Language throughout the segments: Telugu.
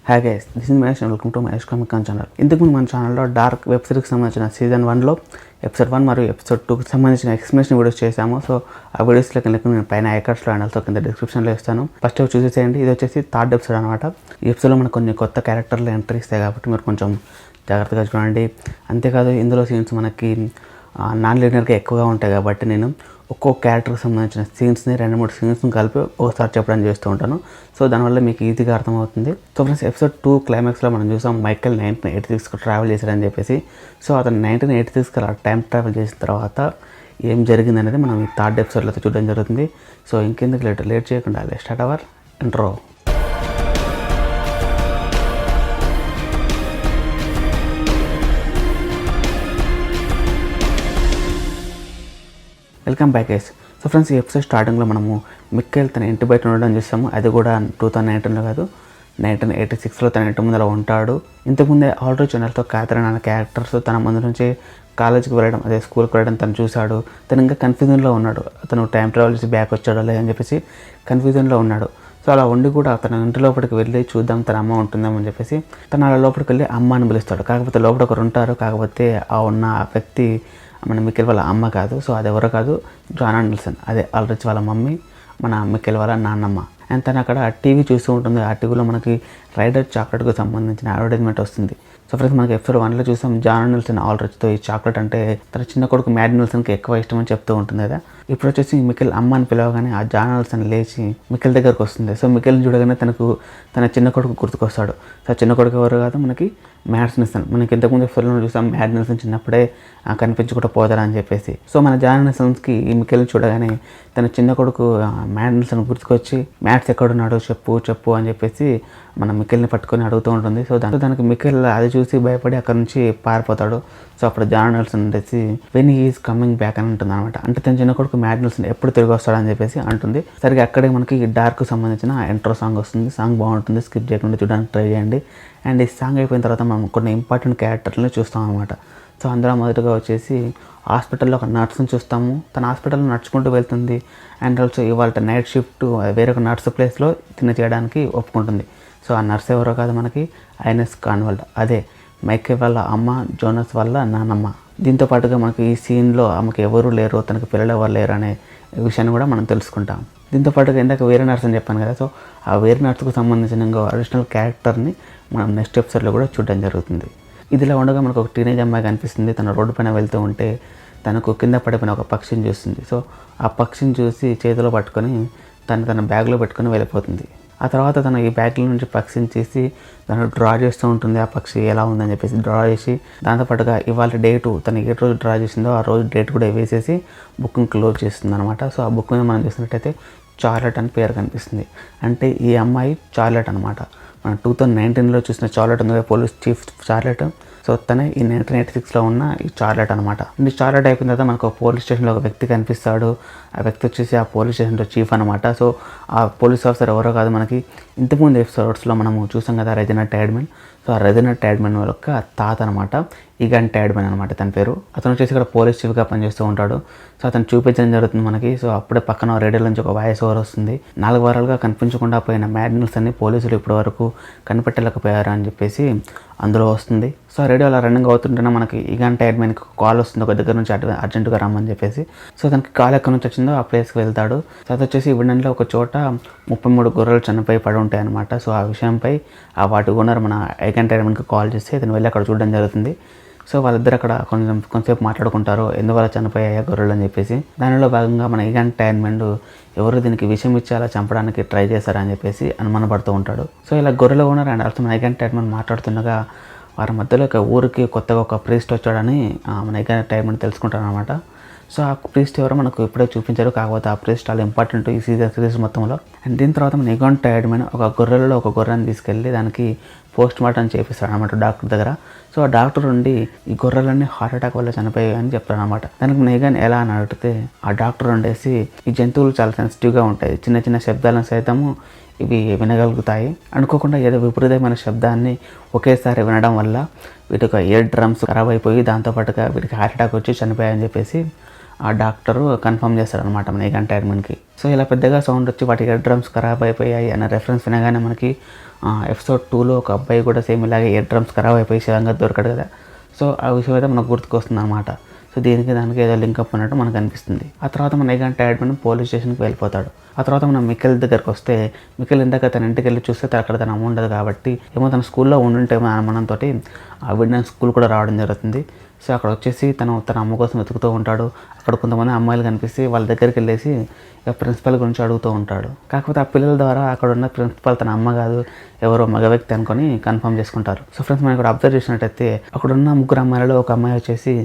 Hi guys, this is Mahesh and welcome to Mahesh comic con channel. ఇంతకుముందు మన ఛానల్లో డార్క్ వెబ్ సిరీస్కి సంబంధించిన సీజన్ 1లో ఎపిసోడ్ 1 మరియు ఎపిసోడ్ 2కి సంబంధించిన ఎక్స్ప్లెనేషన్ వీడియోస్ చేశాము. సో ఆ వీడియోస్లోకి నేను పైన ఐకార్డ్స్లో అండ్ ఆల్సో కింద డిస్క్రిప్షన్లో ఇస్తాను. ఫస్ట్ చూసేసేయండి. ఇది వచ్చేసి థర్డ్ ఎపిసోడ్ అనమాట. ఈ ఎపిసోడ్లో మనకు కొన్ని కొత్త క్యారెక్టర్లు ఎంట్రీ ఇస్తాయి కాబట్టి మీరు కొంచెం జాగ్రత్తగా చూడండి. అంతేకాదు ఇందులో సీన్స్ మనకి నాన్ లీనియర్గా ఎక్కువగా ఉంటాయి కాబట్టి నేను ఒక్కొక్క క్యారెక్టర్కి సంబంధించిన సీన్స్ని 2-3 సీన్స్ని కలిపి ఒకసారి చెప్పడం చేస్తూ ఉంటాను. సో దానివల్ల మీకు ఈజీగా అర్థమవుతుంది. సో ఫ్రెండ్స్, ఎపిసోడ్ 2 క్లైమాక్స్లో మనం చూసాం మైకేల్ 1986కి ట్రావెల్ చేశాడని చెప్పేసి. సో అతను 1986కి అలా టైం ట్రావెల్ చేసిన తర్వాత ఏం జరిగింది అనేది మనం ఈ థర్డ్ ఎపిసోడ్లో చూడడం జరుగుతుంది. సో ఇంకెందుకు లేట్ చేయకుండా start our intro. Welcome back guys. So friends, ఈ ఎపిసోడ్ స్టార్టింగ్లో మనము మిక్కేల్ తన ఇంటి బయట ఉండడం చూస్తాము. అది కూడా 2019లో కాదు, 1986లో తన ఇంటి ముందర ఉంటాడు. ఇంతకుముందే ఆల్రెడీ ఛానల్తో క్యాథరిన్ అనే క్యారెక్టర్స్ తన ముందు నుంచి కాలేజ్కి వెళ్ళడం, అదే స్కూల్కి వెళ్ళడం తను చూశాడు. తను ఇంకా కన్ఫ్యూజన్లో ఉన్నాడు. అతను టైం ట్రావెల్ చేసి బ్యాక్ వచ్చాడో లేదని చెప్పేసి కన్ఫ్యూజన్లో ఉన్నాడు. సో అలా ఉండి కూడా తన ఇంటి లోపలికి వెళ్ళి చూద్దాం తన అమ్మ ఉంటుందామని చెప్పేసి తను అలా లోపలికి వెళ్ళి అమ్మ అని పిలుస్తాడు. కాకపోతే లోపల ఒకరు ఉంటారు. కాకపోతే ఆ వ్యక్తి మన మిక్కేల్ వాళ్ళ అమ్మ కాదు. సో అది ఎవరో కాదు, జాన్ ఆండర్సన్. అదే ఆల్రెడీ వాళ్ళ మమ్మీ, మన మిక్కేల్ వాళ్ళ నాన్నమ్మ. అండ్ తను అక్కడ టీవీ చూస్తూ ఉంటుంది. ఆ టీవీలో మనకి రైడర్ చాక్లెట్కి సంబంధించిన అడ్వర్టైజ్మెంట్ వస్తుంది. సో ఫ్రెండ్స్, మనకి ఎపిసోడ్ 1లో చూసాం జాన్ ఆండర్సన్ ఆల్రెడీతో ఈ చాక్లెట్ అంటే తన చిన్న కొడుకు మ్యాడ్ నిల్సన్కి ఎక్కువ ఇష్టం అని చెప్తూ ఉంటుంది కదా. ఇప్పుడు వచ్చేసి మిక్కేల్ అమ్మ అని పిలవగానే ఆ జాన్ ఆండర్సన్ లేచి మిక్కేల్ దగ్గరకు వస్తుంది. సో మిక్కేల్ని చూడగానే తన చిన్న కొడుకు గుర్తుకొస్తాడు. సో చిన్న కొడుకు ఎవరు కాదు, మనకి మ్యాడ్ నిల్సన్. మనకి ఇంతకుముందు ఎపిసోడ్లో చూసాం మ్యాడ్ నిల్సన్ చిన్నప్పుడే కనిపించకుండా పోతారని చెప్పేసి. సో మన జాన్ ఆండర్సన్స్కి ఈ మిక్కేల్ని చూడగానే తన చిన్న కొడుకు మ్యాడ్ నిల్సన్ గుర్తుకొచ్చి మ్యాడ్స్ ఎక్కడున్నాడో చెప్పు అని చెప్పేసి మన మిక్కేల్ని పట్టుకొని అడుగుతూ ఉంటుంది. సో దానికి మిక్కేల్ అది చూసి భయపడి అక్కడ నుంచి పారిపోతాడు. సో అప్పుడు జాన్ ఆండర్సన్ వచ్చేసి when he is coming back అని ఉంటుంది అనమాట. అంటే తన చిన్న కొడుకు మ్యాడ్ నిల్సన్ ఎప్పుడు తిరిగి వస్తాడని చెప్పేసి అంటుంది. సరిగ్గా అక్కడే మనకి డార్క్ సంబంధించిన ఇంట్రో సాంగ్ వస్తుంది. సాంగ్ బాగుంటుంది, స్కిప్ చేయకుండా చూడడానికి ట్రై చేయండి. అండ్ ఈ సాంగ్ అయిపోయిన తర్వాత మనం కొన్ని ఇంపార్టెంట్ క్యారెక్టర్లను చూస్తాం అనమాట. సో అందులో మొదటగా వచ్చేసి హాస్పిటల్లో ఒక నర్స్ని చూస్తాము. తన హాస్పిటల్లో నడుచుకుంటూ వెళ్తుంది. అండ్ ఆల్సో ఇవాళ నైట్ షిఫ్ట్ వేరొక నర్స్ ప్లేస్లో చేయడానికి ఒప్పుకుంటుంది. సో ఆ నర్స్ ఎవరో కాదు, మనకి ఐనెస్ కాన్వాల్డ్. అదే మైకేల్ వాళ్ళ అమ్మ, జోనస్ వాళ్ళ నాన్నమ్మ. దీంతో పాటుగా మనకి ఈ సీన్లో ఆమెకు ఎవరు లేరు, తనకి పిల్లలు ఎవరు లేరు అనే విషయాన్ని కూడా మనం తెలుసుకుంటాం. దీంతో పాటుగా ఇందాక వేరే నర్స్ అని చెప్పాను కదా. సో ఆ వేరే నర్స్కు సంబంధించిన ఇంకో అడిషనల్ క్యారెక్టర్ని మనం నెక్స్ట్ ఎపిసోడ్లో కూడా చూడడం జరుగుతుంది. ఇదిలా ఉండగా మనకు ఒక టీనేజ్ అమ్మాయి కనిపిస్తుంది. తన రోడ్డు పైన వెళ్తూ ఉంటే తనకు కింద పడిపోయిన ఒక పక్షిని చూస్తుంది. సో ఆ పక్షిని చూసి చేతిలో పట్టుకొని తన బ్యాగ్లో పెట్టుకొని వెళ్ళిపోతుంది. ఆ తర్వాత తన ఈ బ్యాగ్ల నుంచి పక్షిని చేసి తను డ్రా చేస్తూ ఉంటుంది. ఆ పక్షి ఎలా ఉందని చెప్పేసి డ్రా చేసి దాంతోపాటుగా ఇవాళ డేటు తను ఏ రోజు డ్రా చేసిందో ఆ రోజు డేట్ కూడా వేసేసి బుక్ని క్లోజ్ చేస్తుంది అనమాట. సో ఆ బుక్ మీద మనం చూసినట్టయితే చార్లెట్ అని పేరు కనిపిస్తుంది. అంటే ఈ అమ్మాయి చార్లెట్ అనమాట. మనం 2019లో చూసిన చార్లెట్ ఉంది కదా, పోలీస్ చీఫ్ చార్లెట్. సో తనే ఈ 1986లో ఉన్న ఈ చార్లెట్ అనమాట. ఈ చార్లెట్ అయిపోయిన తర్వాత మనకు పోలీస్ స్టేషన్లో ఒక వ్యక్తి కనిపిస్తాడు. ఆ వ్యక్తి వచ్చేసి ఆ పోలీస్ స్టేషన్లో చీఫ్ అనమాట. సో ఆ పోలీస్ ఆఫీసర్ ఎవరో కాదు, మనకి ఇంతకుముందు ఎపిసోడ్స్లో మనము చూసాం కదా రెజినా టైడ్మన్. సో ఆ రెజినా టైడ్మన్ యొక్క తాత అనమాట, ఈగన్ టైడ్మన్ అనమాట తన పేరు. అతను వచ్చేసి ఇక్కడ పోలీస్ చీఫ్గా పనిచేస్తూ ఉంటాడు. సో అతను చూపించడం జరుగుతుంది మనకి. సో అప్పుడే పక్కన రేడియోలో నుంచి ఒక వాయిస్ ఓవర్ వస్తుంది. 4 వారాలుగా కనిపించకుండా పోయిన మ్యాడ్ నిల్సన్ని పోలీసులు ఇప్పటి వరకు కనిపెట్టలేకపోయారు అని చెప్పేసి అందులో వస్తుంది. సో రేడియోలో రన్నింగ్ అవుతుంటేనే మనకి ఈగన్ టైడ్మన్కి కాల్ వస్తుంది, ఒక దగ్గర నుంచి అర్జెంటుగా రమ్మని చెప్పేసి. సో తనకి కాల్ ఎక్కడి నుంచి వచ్చిందో ఆ ప్లేస్కి వెళ్తాడు. సో అది వచ్చేసి ఇవ్వడంలో ఒక చోట 33 గొర్రెలు చనిపోయి పడి ఉంటాయి అనమాట. సో ఆ విషయంపై ఆ వాటి ఓనర్ మన ఈగన్ టైడ్మన్కి కాల్ చేసి అతను వెళ్ళి అక్కడ చూడడం జరుగుతుంది. సో వాళ్ళిద్దరు అక్కడ కొంచెంసేపు మాట్లాడుకుంటారు, ఎందువల్ల చనిపోయాయా గొర్రెలు అని చెప్పేసి. దానిలో భాగంగా మన ఈగన్ టైడ్మన్ ఎవరు దీనికి విషయం ఇచ్చి అలా చంపడానికి ట్రై చేశారని చెప్పేసి అనుమానపడుతూ ఉంటాడు. సో ఇలా గొర్రెల ఓనర్ అండ్ ఆల్సో మన ఈగన్ టైడ్మన్ మాట్లాడుతుండగా వారి మధ్యలో ఒక ఊరికి కొత్తగా ఒక ప్రీస్ట్ వచ్చాడని మన ఈగన్ టైడ్మన్ తెలుసుకుంటారు అనమాట. సో ఆ ప్రీస్ట్ ఎవరో మనకు ఇప్పుడే చూపించారు, కాకపోతే ఆ ప్రీస్ట్ చాలా ఇంపార్టెంట్ ఈ సిరీస్ మొత్తంలో. అండ్ దీని తర్వాత మన ఈగన్ టైడ్మన్ ఒక గొర్రెలలో ఒక గొర్రెని తీసుకెళ్ళి దానికి పోస్ట్ మార్టం చేపిస్తాడు అనమాట డాక్టర్ దగ్గర. సో ఆ డాక్టర్ ఉండి ఈ గొర్రెలన్నీ హార్ట్ అటాక్ వల్ల చనిపోయాయి అని చెప్తాడు అనమాట. దానికి నేగాన్ ఎలా అని అడిగితే ఆ డాక్టర్ ఉండేసి ఈ జంతువులు చాలా సెన్సిటివ్గా ఉంటాయి, చిన్న చిన్న శబ్దాలను సైతము ఇవి వినగలుగుతాయి. అనుకోకుండా ఏదో విపరీతమైన శబ్దాన్ని ఒకేసారి వినడం వల్ల వీటికి ఇయర్ డ్రమ్స్ ఖరాబ్ అయిపోయి దాంతోపాటుగా వీటికి హార్ట్ అటాక్ వచ్చి చనిపోయాయని చెప్పేసి ఆ డాక్టరు కన్ఫర్మ్ చేస్తారనమాట మన ఈగాన్ టైడ్మన్కి. సో ఇలా పెద్దగా సౌండ్ వచ్చి వాటి ఇయర్ డ్రమ్స్ ఖరాబ్ అయిపోయాయి అన్న రెఫరెన్స్ వినగానే మనకి ఎపిసోడ్ 2లో ఒక అబ్బాయి కూడా సేమ్ ఇలాగే ఇయర్ డ్రమ్స్ ఖరాబ్ అయిపోయి శివంగా దొరకడు కదా. సో ఆ విషయం అయితే మనకు గుర్తుకొస్తుంది అనమాట. సో దానికి ఏదో లింకప్ అన్నట్టు మనకు అనిపిస్తుంది. ఆ తర్వాత మన ఈగాన్ టైడ్మన్ పోలీస్ స్టేషన్కి వెళ్ళిపోతాడు. ఆ తర్వాత మనం మికెల్ దగ్గరకు వస్తే మికెల్ ఇందాక తన ఇంటికి వెళ్ళి చూస్తే అక్కడ తన అమ్మ ఉండదు కాబట్టి ఏమో తన స్కూల్లో ఉండుంటే మన అనుమానంతో ఆ విడిన స్కూల్ కూడా రావడం జరుగుతుంది. సో అక్కడ వచ్చేసి తన అమ్మ కోసం వెతుకుతూ ఉంటాడు. అక్కడ కొంతమంది అమ్మాయిలు కనిపిస్తే వాళ్ళ దగ్గరికి వెళ్ళేసి ప్రిన్సిపల్ గురించి అడుగుతూ ఉంటాడు. కాకపోతే ఆ పిల్లల ద్వారా అక్కడ ఉన్న ప్రిన్సిపల్ తన అమ్మ కాదు, ఎవరో మగ వ్యక్తి అనుకొని కన్ఫర్మ్ చేసుకుంటారు. సో ఫ్రెండ్స్ మనం ఇక్కడ అబ్జర్వ్ చేసినట్టయితే అక్కడ ఉన్న 3 అమ్మాయిలలో ఒక అమ్మాయి వచ్చేసి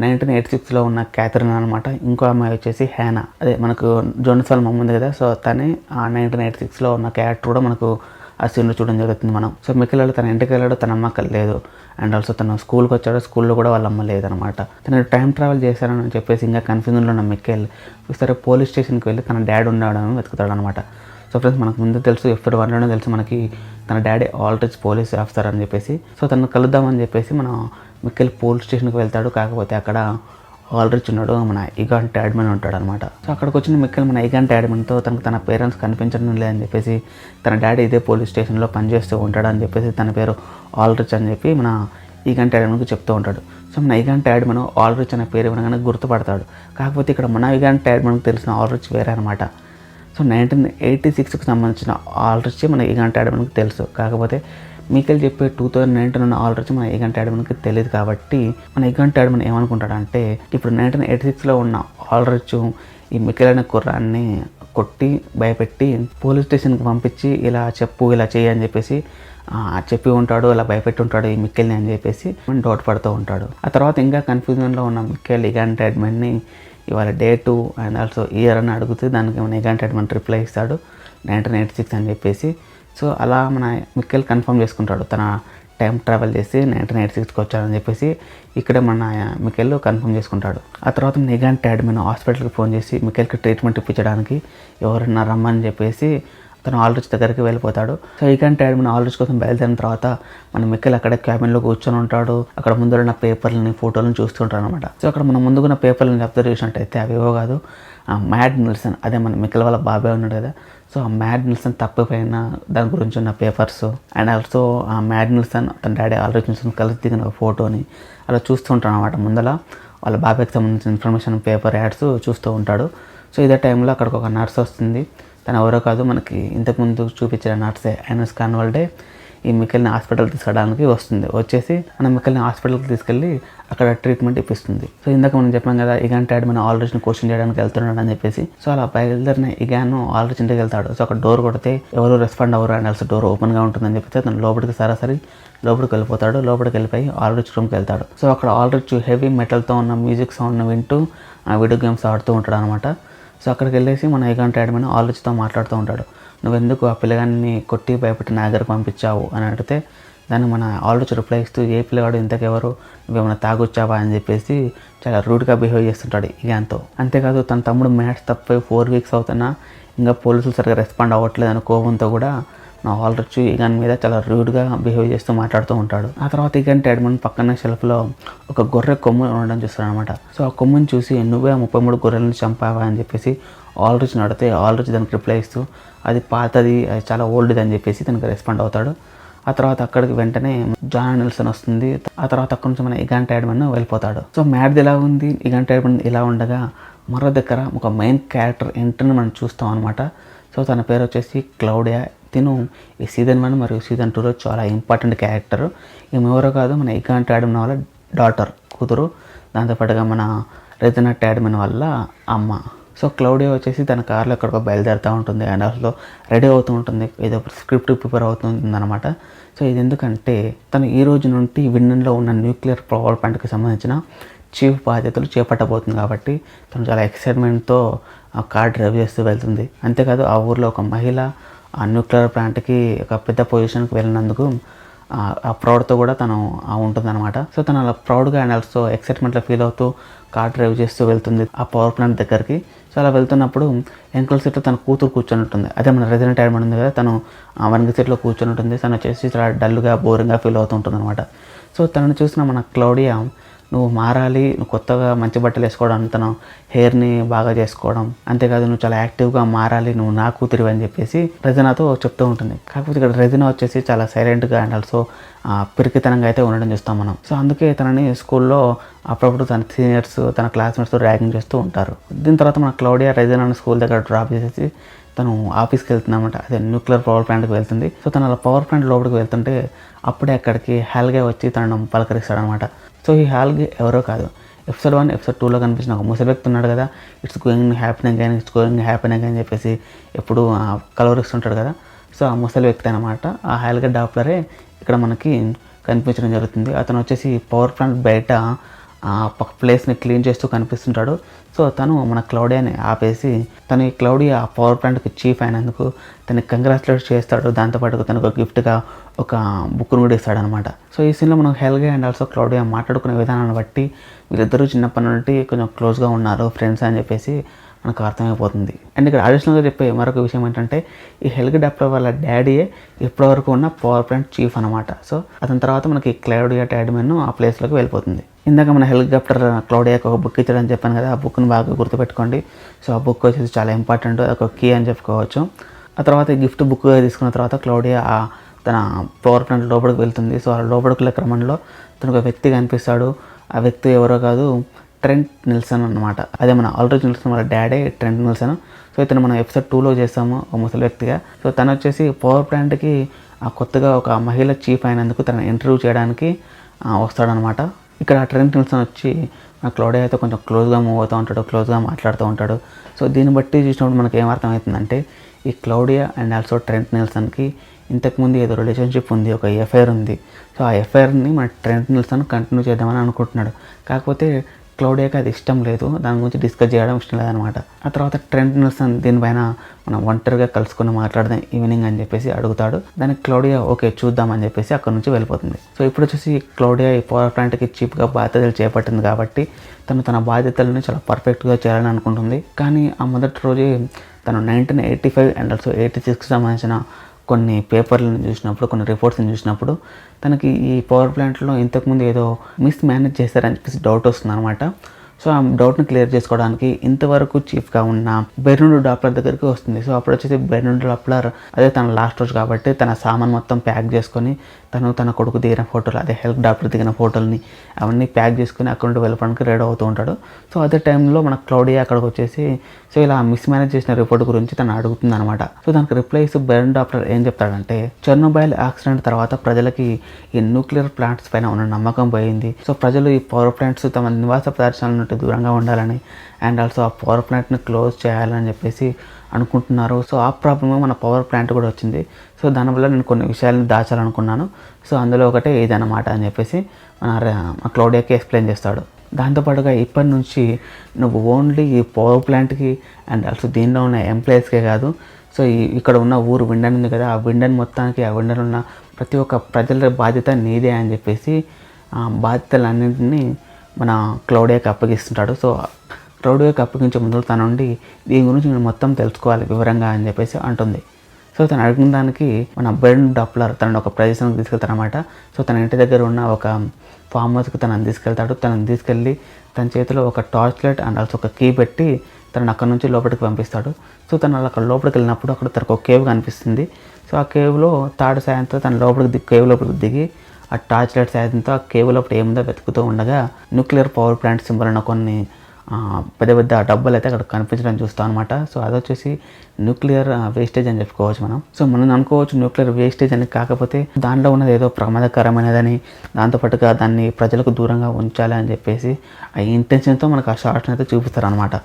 1986లో ఉన్న క్యాథరిన్ అనమాట. ఇంకో అమ్మాయి వచ్చేసి హ్యానా, అదే మనకు జోనస్ వాళ్ళ మమ్మ ఉంది కదా. సో తనే ఆ 1986లో ఉన్న క్యారెక్టర్ కూడా మనకు ఆ సీన్లో చూడడం జరుగుతుంది మనం. సో మికెల్ తన ఇంటికి వెళ్ళాడు, తన అమ్మ అక్కడ లేదు. అండ్ ఆల్సో తను స్కూల్కి వచ్చాడు, స్కూల్లో కూడా వాళ్ళ అమ్మ లేదనమాట. తను టైం ట్రావెల్ చేశానని చెప్పేసి ఇంకా కన్ఫ్యూజన్లో ఉన్న మికెల్ ఒకసారి పోలీస్ స్టేషన్కి వెళ్ళి తన డాడీ ఉన్నాడని వెతుకుతాడు అనమాట. సో ఫ్రెండ్స్ మనకు ముందు తెలుసు, ఎపిసోడ్ 1లోనే తెలుసు మనకి తన డాడీ ఆల్రెడీ పోలీస్ ఆఫీసర్ అని చెప్పేసి. సో తను కలుద్దామని చెప్పేసి మన మికెల్ పోలీస్ స్టేషన్కి వెళ్తాడు. కాకపోతే అక్కడ ఆల్రెడీ ఉన్నాడు, మన ఈగాన్ టైడ్మన్ ఉంటాడు అనమాట. సో అక్కడికి వచ్చిన మికెల్ మన ఈగాన్ టైడ్మన్తో తన పేరెంట్స్ కనిపించడం లేదని చెప్పేసి తన డాడీ ఇదే పోలీస్ స్టేషన్లో పనిచేస్తూ ఉంటాడు అని చెప్పేసి తన పేరు ఆల్రిచ్ అని చెప్పి మన ఈగాన్ టైడ్మన్కి చెప్తూ ఉంటాడు. సో మన ఈగాన్ టైడ్మన్ ఆల్రిచ్ అనే పేరు వినగానే గుర్తుపడతాడు. కాకపోతే ఇక్కడ మన ఈగాన్ టైడ్మన్కి తెలిసిన ఆల్రిచ్ వేరే అనమాట. సో 1986కి సంబంధించిన ఆల్రిచ్ మన ఈగాన్ టైడ్మన్కి తెలుసు. కాకపోతే మికెల్ చెప్పే 2019 ఉన్న ఆల్రెడీ మన ఈగాన్ టైడ్మన్కి తెలియదు. కాబట్టి మన ఈగాన్ టైడ్మన్ ఏమనుకుంటాడంటే ఇప్పుడు 1986లో ఉన్న ఆల్రెడీ ఈ మికెల్ అనే కుర్రాన్ని కొట్టి భయపెట్టి పోలీస్ స్టేషన్కి పంపించి ఇలా చేయి అని చెప్పేసి చెప్పి ఉంటాడు, ఇలా భయపెట్టి ఉంటాడు ఈ మికెల్ని అని చెప్పేసి మనం డౌట్ పడుతూ ఉంటాడు. ఆ తర్వాత ఇంకా కన్ఫ్యూజన్లో ఉన్న మికెల్ ఈగాన్ టైడ్మన్ని ఇవాళ డేటు అండ్ ఆల్సో ఇయర్ అని అడిగితే దానికి మన ఈగాన్ టైడ్మన్ రిప్లై ఇస్తాడు 1986 అని చెప్పేసి. సో అలా మన మికెల్ కన్ఫర్మ్ చేసుకుంటాడు తన టైం ట్రావెల్ చేసి 1986కి వచ్చాడని చెప్పేసి. ఇక్కడ మన మికెల్ కన్ఫర్మ్ చేసుకుంటాడు. ఆ తర్వాత మన ఈగాన్ టైడ్మన్ హాస్పిటల్కి ఫోన్ చేసి మికెల్కి ట్రీట్మెంట్ ఇప్పించడానికి ఎవరన్నా రమ్మని చెప్పేసి తను ఆల్రిచ్ దగ్గరికి వెళ్ళిపోతాడు. సో ఈగాన్ టైడ్మన్ ఆల్రిచ్ కోసం బయలుదేరిన తర్వాత మన మికెల్ అక్కడ క్యాబిన్లో కూర్చొని ఉంటాడు. అక్కడ ముందున్న పేపర్లని ఫోటోలను చూస్తుంటాడు అనమాట. సో అక్కడ మనం ముందుకున్న పేపర్లని అబ్జర్వ్ చేసినట్టయితే అవేవో కాదు, మ్యాడ్ నిల్సన్, అదే మన మికెల్ వాళ్ళ బాబాయ్ ఉన్నాడు కదా. సో ఆ మ్యాడ్ నిల్సన్ తప్పిపోయిన దాని గురించి ఉన్న పేపర్స్ అండ్ ఆల్సో ఆ మ్యాడ్ నిల్సన్ తన డాడీ ఆల్రెడీ నిల్సన్ కలిసి దిగిన ఫోటోని అలా చూస్తూ ఉంటాడు అనమాట. ముందల వాళ్ళ బాబాయ్కి సంబంధించిన ఇన్ఫర్మేషన్ పేపర్ యాడ్స్ చూస్తూ ఉంటాడు. సో ఇదే టైంలో అక్కడికి ఒక నర్స్ వస్తుంది. తను ఎవరో కాదు, మనకి ఇంతకుముందు చూపించిన నర్సే ఐనస్ కాన్వాల్డే ఈ మికెల్ని హాస్పిటల్కి తీసుకెళ్ళడానికి వస్తుంది. వచ్చేసి మన మికెల్ని హాస్పిటల్కి తీసుకెళ్ళి అక్కడ ట్రీట్మెంట్ ఇప్పిస్తుంది. సో ఇందాక మనం చెప్పాం కదా ఈగాన్ టైడ్మన్ ఆల్రెడీని క్వశ్చన్ చేయడానికి వెళ్తున్నాడు అని చెప్పేసి. సో అలా బయలుదేరిన ఈగాన్ ఆల్రెడీ ఇంటికి వెళ్తాడు. సో అక్కడ డోర్ కొడితే ఎవరు రెస్పాండ్ అవ్వరు అండ్ ఆల్సో డోర్ ఓపెన్గా ఉంటుందని చెప్పేసి తను లోపలికి వెళ్ళిపోతాడు. లోపలికి వెళ్ళిపోయి ఆల్రెడీ రూమ్కి వెళ్తాడు. సో అక్కడ ఆల్రెడీ హెవీ మెటల్తో ఉన్న మ్యూజిక్ సౌండ్ని వింటూ వీడియో గేమ్స్ ఆడుతూ ఉంటాడు అనమాట. సో అక్కడికి వెళ్ళేసి మన ఈగాన్ టైడ్మన్ ఆల్రెడీతో మాట్లాడుతూ ఉంటాడు. నువ్వెందుకు ఆ పిల్లగాన్ని కొట్టి భయపెట్టి నా దగ్గరకు పంపించావు అని అడిగితే దాన్ని మన ఆల్రెడీ రిప్లై ఇస్తూ ఏ పిల్లగాడు ఇంతకెవరు, నువ్వేమైనా తాగొచ్చావా అని చెప్పేసి చాలా రూడ్గా బిహేవ్ చేస్తుంటాడు ఈగాన్తో. అంతేకాదు తన తమ్ముడు మ్యాథ్స్ తప్పై 4 వీక్స్ అవుతున్నా ఇంకా పోలీసులు సరిగ్గా రెస్పాండ్ అవ్వట్లేదు అని కోపంతో కూడా నా ఆల్రెడీ ఈగాన్ మీద చాలా రూడ్గా బిహేవ్ చేస్తూ మాట్లాడుతూ ఉంటాడు. ఆ తర్వాత ఈగాన్ టైడ్మన్ పక్కన షెల్ఫ్లో ఒక గొర్రె కొమ్ము ఉండడం చూస్తాడు అనమాట. సో ఆ కొమ్ముని చూసి నువ్వే 33 గొర్రెలను చంపావా అని చెప్పేసి ఆల్రెడీ నడితే ఆల్రెడీ దానికి రిప్లై ఇస్తూ అది పాతది, అది చాలా ఓల్డ్ది అని చెప్పేసి దానికి రెస్పాండ్ అవుతాడు. ఆ తర్వాత అక్కడికి వెంటనే జాన్ నిల్సన్ వస్తుంది. ఆ తర్వాత అక్కడి నుంచి మన ఈగాన్ టైడ్మన్ వెళ్ళిపోతాడు. సో మ్యాడ్ది ఇలా ఉంది, ఈగాన్ టైడ్మన్ ఇలా ఉండగా మరో దగ్గర ఒక మెయిన్ క్యారెక్టర్ ఎంట్రీని మనం చూస్తాం అనమాట. సో తన పేరు వచ్చేసి క్లౌడియా. తిను ఈ సీజన్ 1 మరియు సీజన్ 2లో చాలా ఇంపార్టెంట్ క్యారెక్టర్. ఈమె ఎవరో కాదు, మన ఈగాన్ టైడ్మన్ వాళ్ళ డాటర్, కూతురు. దాంతోపాటుగా మన రెజినా టైడ్మన్ వాళ్ళ అమ్మ. సో క్లౌడియా వచ్చేసి తన కార్లో ఎక్కడికో బయలుదేరుతూ ఉంటుంది అండ్ అసలు రెడీ అవుతూ ఉంటుంది, ఏదో స్క్రిప్ట్ ప్రిపేర్ అవుతుంది అనమాట. సో ఇది ఎందుకంటే తను ఈ రోజు నుండి విన్నన్లో ఉన్న న్యూక్లియర్ పవర్ ప్లాంట్కి సంబంధించిన చీఫ్ బాధ్యతలు చేపట్టబోతుంది. కాబట్టి తను చాలా ఎక్సైట్మెంట్తో ఆ కార్ డ్రైవ్ చేస్తూ వెళ్తుంది. అంతేకాదు ఆ ఊర్లో ఒక మహిళ ఆ న్యూక్లియర్ ప్లాంట్కి ఒక పెద్ద పొజిషన్కి వెళ్ళినందుకు ఆ ప్రౌడ్తో కూడా తను ఉంటుందన్నమాట. సో తను అలా ప్రౌడ్గా అండ్ ఆల్సో ఎక్సైట్మెంట్లో ఫీల్ అవుతూ కార్ డ్రైవ్ చేస్తూ వెళ్తుంది ఆ పవర్ ప్లాంట్ దగ్గరికి. సో అలా వెళ్తున్నప్పుడు వెనకాల సీట్లో తన కూతురు కూర్చొని ఉంటుంది. అదే మన రెజినా టైడ్మన్ ఉంది కదా, తను వెనక సీట్లో కూర్చొని ఉంటుంది. తను వచ్చేసి చాలా డల్గా బోరింగ్గా ఫీల్ అవుతూ ఉంటుంది అనమాట. సో తనని చూసిన మన క్లౌడియా నువ్వు మారాలి, నువ్వు కొత్తగా మంచి బట్టలు వేసుకోవడం, తను హెయిర్ని బాగా చేసుకోవడం, అంతేకాదు నువ్వు చాలా యాక్టివ్గా మారాలి, నువ్వు నా కూతురివి అని చెప్పేసి రెజినాతో చెప్తూ ఉంటుంది. కాకపోతే ఇక్కడ రెజినా వచ్చేసి చాలా సైలెంట్గా అండ్ ఆల్సో పిరికితనంగా అయితే ఉండడం చూస్తాం మనం. సో అందుకే తనని స్కూల్లో అప్పుడప్పుడు తన సీనియర్స్, తన క్లాస్మేట్స్తో ర్యాగింగ్ చేస్తూ ఉంటారు. దీని తర్వాత మన క్లౌడియా రెజినాని స్కూల్ దగ్గర డ్రాప్ చేసేసి తను ఆఫీస్కి వెళ్తుందన్నమాట. అదే న్యూక్లియర్ పవర్ ప్లాంట్కి వెళ్తుంది. సో తను అలా పవర్ ప్లాంట్ లోపలికి వెళ్తుంటే అప్పుడే అక్కడికి హాల్గే వచ్చి తనను పలకరిస్తాడనమాట. సో ఈ హాల్గే ఎవరో కాదు, ఎపిసోడ్ 1, ఎపిసోడ్ 2లో కనిపించిన ఒక ముసలి వ్యక్తి ఉన్నాడు కదా, ఇట్స్ గోయింగ్ హ్యాపీనింగ్ అని, ఇట్స్ గోయింగ్ హ్యాపీనింగ్ అని చెప్పేసి ఎప్పుడు కలవరిస్తుంటాడు కదా. సో ఆ ముసలి వ్యక్తి అనమాట. ఆ హాల్గే డాప్లరే ఇక్కడ మనకి కనిపించడం జరుగుతుంది. అతను వచ్చేసి పవర్ ప్లాంట్ బయట పక్క ప్లేస్ని క్లీన్ చేస్తూ కనిపిస్తుంటాడు. సో తను మన క్లౌడియాని ఆపేసి తను ఈ క్లౌడియా పవర్ ప్లాంట్కి చీఫ్ అయినందుకు తనకి కంగ్రాచులేట్ చేస్తాడు. దాంతోపాటు తనకు గిఫ్ట్గా ఒక బుక్ను కూడా ఇస్తాడనమాట. సో ఈ సీన్లో మనం హెల్గే అండ్ ఆల్సో క్లౌడియా మాట్లాడుకునే విధానాన్ని బట్టి వీళ్ళిద్దరూ చిన్నప్పటి నుండి కొంచెం క్లోజ్గా ఉన్నారు, ఫ్రెండ్స్ అని చెప్పేసి మనకు అర్థమైపోతుంది. అండ్ ఇక్కడ అడిషనల్గా చెప్పే మరొక విషయం ఏంటంటే ఈ హెల్గే డాప్లర్ వాళ్ళ డాడీయే ఇప్పటివరకు ఉన్న పవర్ ప్లాంట్ చీఫ్ అనమాట. సో అతని తర్వాత మనకి క్లౌడియా టాడ్మెన్ ఆ ప్లేస్లోకి వెళ్ళిపోతుంది. ఇందాక మన హెలికాప్టర్ క్లౌడియాకి ఒక బుక్ ఇచ్చాడని చెప్పాను కదా, ఆ బుక్ని బాగా గుర్తుపెట్టుకోండి. సో ఆ బుక్ వచ్చేసి చాలా ఇంపార్టెంట్, ఒక కీ అని చెప్పుకోవచ్చు. ఆ తర్వాత ఈ గిఫ్ట్ బుక్ తీసుకున్న తర్వాత క్లౌడియా తన పవర్ ప్లాంట్ లోపలికి వెళ్తుంది. సో ఆ లోపలికి వెళ్ళే క్రమంలో తనకు ఒక వ్యక్తి కనిపిస్తాడు. ఆ వ్యక్తి ఎవరో కాదు, ట్రెంట్ నిల్సన్ అనమాట. అదే మన ఆల్డ్రిచ్ నిల్సన్ వాళ్ళ డాడే ట్రెంట్ నిల్సన్. సో ఇతను మనం ఎపిసోడ్ 2లో చేస్తాము ఒక ముసలి వ్యక్తిగా. సో తను వచ్చేసి పవర్ ప్లాంట్కి కొత్తగా ఒక మహిళ చీఫ్ అయినందుకు తన ఇంటర్వ్యూ చేయడానికి వస్తాడనమాట. ఇక్కడ ట్రెంట్ నిల్సన్ వచ్చి క్లౌడియా అయితే కొంచెం క్లోజ్గా మూవ్ అవుతూ ఉంటాడు, క్లోజ్గా మాట్లాడుతూ ఉంటాడు. సో దీన్ని బట్టి చూసినప్పుడు మనకి ఏమర్థమవుతుందంటే ఈ క్లౌడియా అండ్ ఆల్సో ట్రెంట్ నిల్సన్కి ఇంతకుముందు ఏదో రిలేషన్షిప్ ఉంది, ఒక ఎఫ్ఐఆర్ ఉంది. సో ఆ ఎఫ్ఐఆర్ని మన ట్రెంట్ నిల్సన్ కంటిన్యూ చేద్దామని అనుకుంటున్నాడు. కాకపోతే క్లౌడియాకి అది ఇష్టం లేదు, దాని గురించి డిస్కస్ చేయడం ఇష్టం లేదనమాట. ఆ తర్వాత ట్రెంట్ నిల్సన్ దీనిపైన మనం ఒంటరిగా కలుసుకొని మాట్లాడదాం ఈవినింగ్ అని చెప్పేసి అడుగుతాడు. దానికి క్లౌడియా ఓకే చూద్దామని చెప్పేసి అక్కడ నుంచి వెళ్ళిపోతుంది. సో ఇప్పుడు వచ్చేసి క్లౌడియా ఈ పవర్ ప్లాంట్కి చీఫ్గా బాధ్యతలు చేపట్టింది కాబట్టి తన బాధ్యతలను చాలా పర్ఫెక్ట్గా చేయాలని అనుకుంటుంది. కానీ ఆ మొదటి రోజే తను 1985 అండ్ ఆల్సో 86కి సంబంధించిన కొన్ని పేపర్లను చూసినప్పుడు, కొన్ని రిపోర్ట్స్ని చూసినప్పుడు తనకి ఈ పవర్ ప్లాంట్లో ఇంతకుముందు ఏదో మిస్ మేనేజ్ చేశారని చెప్పేసి డౌట్ వస్తుంది అనమాట. సో ఆ డౌట్ని క్లియర్ చేసుకోవడానికి ఇంతవరకు చీఫ్గా ఉన్న బెర్నార్డో డాప్లర్ దగ్గరికి వస్తుంది. సో అప్పుడు వచ్చేసి బెర్నార్డో డాప్లర్ అదే తన లాస్ట్ రోజు కాబట్టి తన సామాన్ మొత్తం ప్యాక్ చేసుకొని తన కొడుకు దిగిన ఫోటోలు, అదే హెల్ప్ డాప్లర్ దిగిన ఫోటోలని అవన్నీ ప్యాక్ చేసుకుని అక్కడ నుండి వెళ్ళడానికి రెడీ అవుతూ ఉంటాడు. సో అదే టైంలో మన క్లౌడియా అక్కడికి వచ్చేసి సో ఇలా మిస్ మేనేజ్ చేసిన రిపోర్ట్ గురించి తను అడుగుతుంది అనమాట. సో దానికి రిప్లైస్ బెర్నార్డో డాప్లర్ ఏం చెప్తాడంటే చెర్నోబైల్ యాక్సిడెంట్ తర్వాత ప్రజలకి ఈ న్యూక్లియర్ ప్లాంట్స్ పైన ఉన్న నమ్మకం పోయింది. సో ప్రజలు ఈ పవర్ ప్లాంట్స్ తమ నివాస ప్రదేశాల నుండి దూరంగా ఉండాలని అండ్ ఆల్సో ఆ పవర్ ప్లాంట్ని క్లోజ్ చేయాలని చెప్పేసి అనుకుంటున్నారు. సో ఆ ప్రాబ్లమే మన పవర్ ప్లాంట్ కూడా వచ్చింది. సో దానివల్ల నేను కొన్ని విషయాలను దాచాలనుకున్నాను. సో అందులో ఒకటే ఇదన్నమాట అని చెప్పేసి మన క్లౌడియాకి ఎక్స్ప్లెయిన్ చేస్తాడు. దాంతోపాటుగా ఇప్పటి నుంచి నువ్వు ఓన్లీ ఈ పవర్ ప్లాంట్కి అండ్ ఆల్సో దీనిలో ఉన్న ఎంప్లాయీస్కే కాదు, సో ఇక్కడ ఉన్న ఊరు విండన్ ఉంది కదా, ఆ విండన్ మొత్తానికి, ఆ విండన్ ఉన్న ప్రతి ఒక్క ప్రజల బాధ్యత నీదే అని చెప్పేసి బాధ్యతలన్నింటినీ మన క్లౌడియాకి అప్పగిస్తుంటాడు. సో క్లౌడియాకి అప్పగించే ముందు తన నుండి దీని గురించి నేను మొత్తం తెలుసుకోవాలి వివరంగా అని చెప్పేసి అంటుంది. సో తను అడిగిన దానికి మన బెర్నార్డో డాప్లర్ తనని ఒక ప్రదేశానికి తీసుకెళ్తారనమాట. సో తన ఇంటి దగ్గర ఉన్న ఒక ఫామ్ హౌస్కి తనని తీసుకెళ్తాడు. తనని తీసుకెళ్ళి తన చేతిలో ఒక టార్చ్ లైట్ అండ్ ఆల్సో ఒక కీ పెట్టి తనను అక్కడ నుంచి లోపలికి పంపిస్తాడు. సో తను అక్కడ లోపలికి వెళ్ళినప్పుడు అక్కడ తనకు ఒక కేవ్ కనిపిస్తుంది. సో ఆ కేవ్లో తాడు సాయంతో తన కేవ్ లోపలికి దిగి ఆ టార్చ్ లైట్ సాయంతో ఆ కేవ్ లోపల ఏముందో వెతుకుతూ ఉండగా న్యూక్లియర్ పవర్ ప్లాంట్ సింబల్ ఉన్న కొన్ని పెద్ద పెద్ద డబ్బాలు అయితే అక్కడ కనిపించడం చూస్తాం అనమాట. సో అది వచ్చేసి న్యూక్లియర్ వేస్టేజ్ అని చెప్పుకోవచ్చు మనం. సో మనం అనుకోవచ్చు న్యూక్లియర్ వేస్టేజ్ అని, కాకపోతే దాంట్లో ఉన్నది ఏదో ప్రమాదకరమైనదని, దాంతోపాటుగా దాన్ని ప్రజలకు దూరంగా ఉంచాలి అని చెప్పేసి ఆ ఇంటెన్షన్తో మనకు ఆ షార్ట్ని అయితే చూపిస్తారు అనమాట.